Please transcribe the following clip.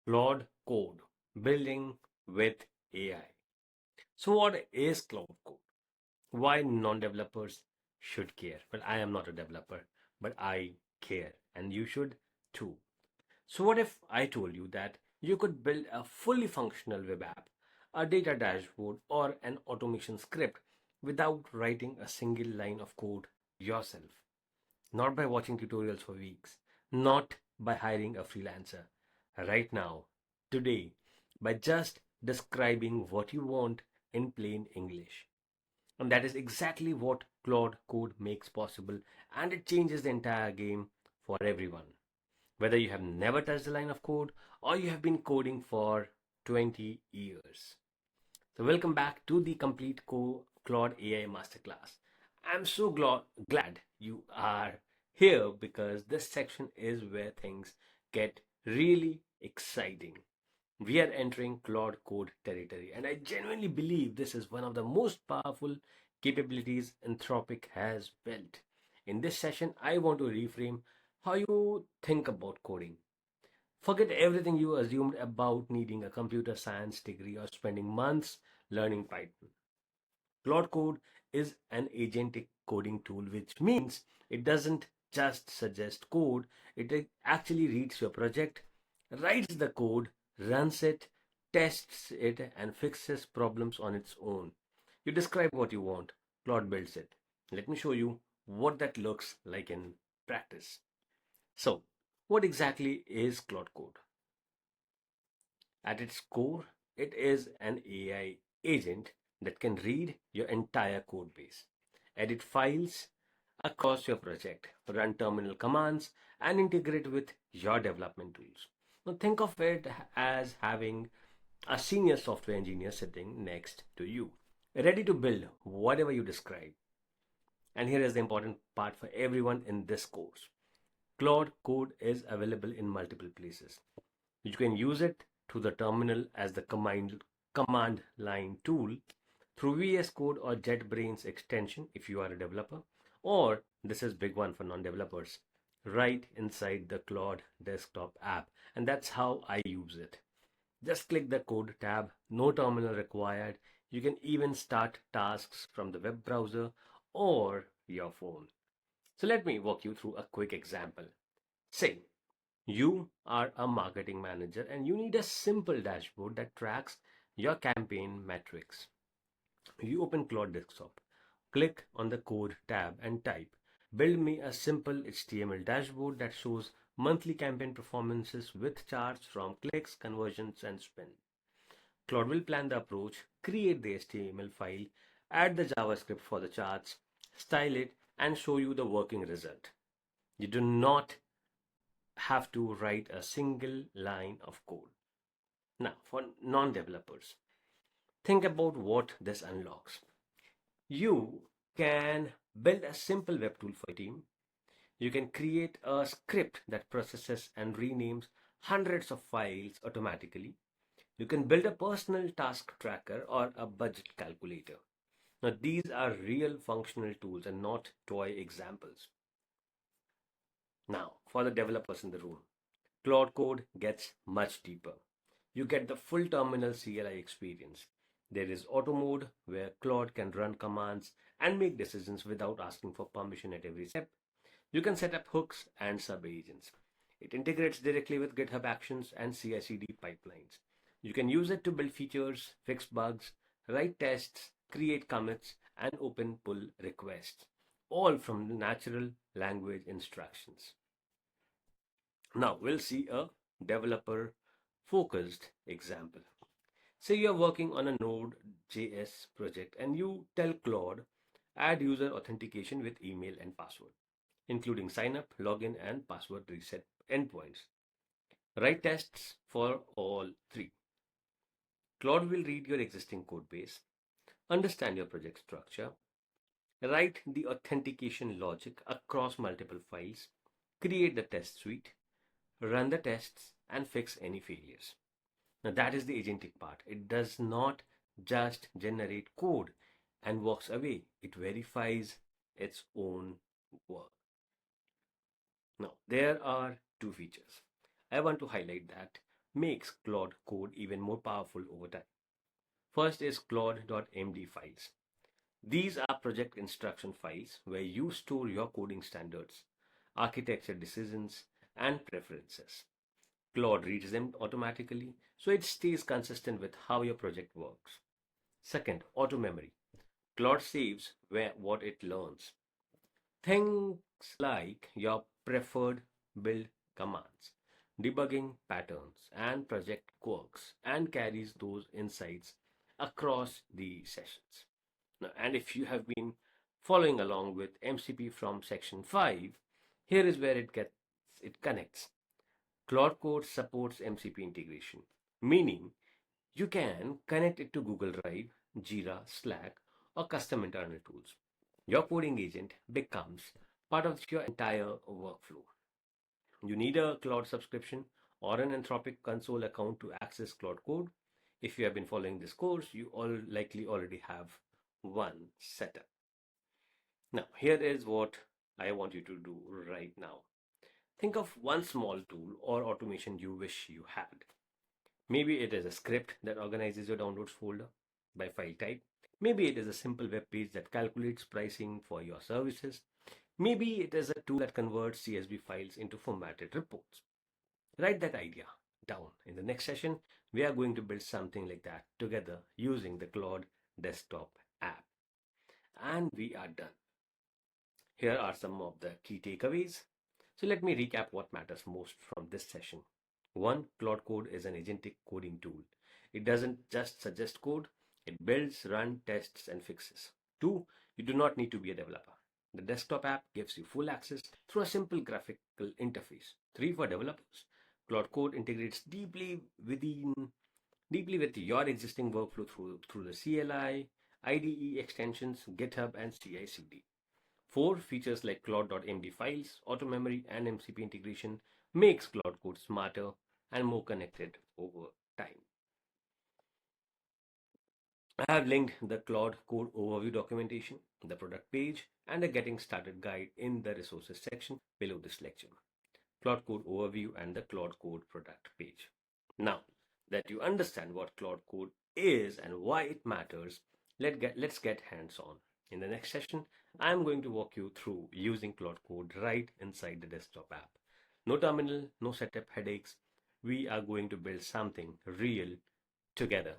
Claude Code, building with AI. So, what is Claude Code? Why non-developers should care? Well, I am not a developer, but I care, and you should too. So, what if I told you that you could build a fully functional web app, a data dashboard, or an automation script without writing a single line of code yourself? Not by watching tutorials for weeks, not by hiring a freelancer. Right now, today, by just describing what you want in plain English. And that is exactly what Claude Code makes possible, and it changes the entire game for everyone. Whether you have never touched a line of code or you have been coding for 20 years. So, welcome back to the complete Claude AI Masterclass. I'm so glad you are here because this section is where things get really exciting. We are entering Claude Code territory, and I genuinely believe this is one of the most powerful capabilities Anthropic has built. In this session, I want to reframe how you think about coding. Forget everything you assumed about needing a computer science degree or spending months learning Python. Claude Code is an agentic coding tool, which means it doesn't just suggest code, it actually reads your project, writes the code, runs it, tests it, and fixes problems on its own. You describe what you want, Claude builds it. Let me show you what that looks like in practice. So, what exactly is Claude Code? At its core, it is an AI agent that can read your entire code base, edit files across your project, run terminal commands, and integrate with your development tools. Now, think of it as having a senior software engineer sitting next to you, ready to build whatever you describe. And here is the important part for everyone in this course. Claude Code is available in multiple places. You can use it through the terminal as the command line tool, through VS Code or JetBrains extension if you are a developer, or this is big one for non-developers, right inside the Claude desktop app. And that's how I use it. Just click the code tab, no terminal required. You can even start tasks from the web browser or your phone. So let me walk you through a quick example. Say you are a marketing manager and you need a simple dashboard that tracks your campaign metrics. You open Claude Desktop, click on the Code tab and type, "Build me a simple HTML dashboard that shows monthly campaign performances with charts from clicks, conversions, and spend." Claude will plan the approach, create the HTML file, add the JavaScript for the charts, style it, and show you the working result. You do not have to write a single line of code. Now, for non developers, think about what this unlocks. You can build a simple web tool for your team. You can create a script that processes and renames hundreds of files automatically. You can build a personal task tracker or a budget calculator. Now, these are real functional tools and not toy examples. Now, for the developers in the room, Claude Code gets much deeper. You get the full terminal CLI experience. There is auto mode where Claude can run commands and make decisions without asking for permission at every step. You can set up hooks and sub agents. It integrates directly with GitHub Actions and CI/CD pipelines. You can use it to build features, fix bugs, write tests, create commits, and open pull requests, all from natural language instructions. Now we'll see a developer focused example. Say you're working on a Node.js project and you tell Claude, add user authentication with email and password, including sign up, login, and password reset endpoints. Write tests for all three. Claude will read your existing code base, understand your project structure, write the authentication logic across multiple files, create the test suite, run the tests, and fix any failures. Now, that is the agentic part. It does not just generate code and walks away, it verifies its own work. Now, there are two features I want to highlight that. makes Claude Code even more powerful over time. First is Claude.md files. These are project instruction files where you store your coding standards, architecture decisions, and preferences. Claude reads them automatically, so it stays consistent with how your project works. Second, auto memory. Claude saves what it learns. Things like your preferred build commands, debugging patterns, and project quirks, and carries those insights across the sessions. Now, and if you have been following along with MCP from section 5, here is where it connects. Claude Code supports MCP integration, meaning you can connect it to Google Drive, Jira, Slack, or custom internal tools. Your coding agent becomes part of your entire workflow. You need a cloud subscription or an Anthropic console account to access Cloud Code. If you have been following this course, you all likely already have one setup. Now, here is what I want you to do right now. Think of one small tool or automation you wish you had. Maybe it is a script that organizes your downloads folder by file type. Maybe it is a simple web page that calculates pricing for your services. Maybe it is a tool that converts CSV files into formatted reports. Write that idea down. In the next session, we are going to build something like that together using the Claude desktop app. And we are done. Here are some of the key takeaways. So let me recap what matters most from this session. One, Claude Code is an agentic coding tool. It doesn't just suggest code, it builds, runs, tests, and fixes. Two, you do not need to be a developer. The desktop app gives you full access through a simple graphical interface. Three, for developers, Claude Code integrates deeply with your existing workflow through the CLI, IDE extensions, GitHub, and CI/CD. Four, features like Claude.md files, auto memory, and MCP integration makes Claude Code smarter and more connected over time. I have linked the Claude Code overview documentation, the product page, and the getting started guide in the resources section below this lecture. Claude Code overview and the Claude Code product page. Now that you understand what Claude Code is and why it matters, let's get hands-on. In the next session, I'm going to walk you through using Claude Code right inside the desktop app. No terminal, no setup headaches. We are going to build something real together.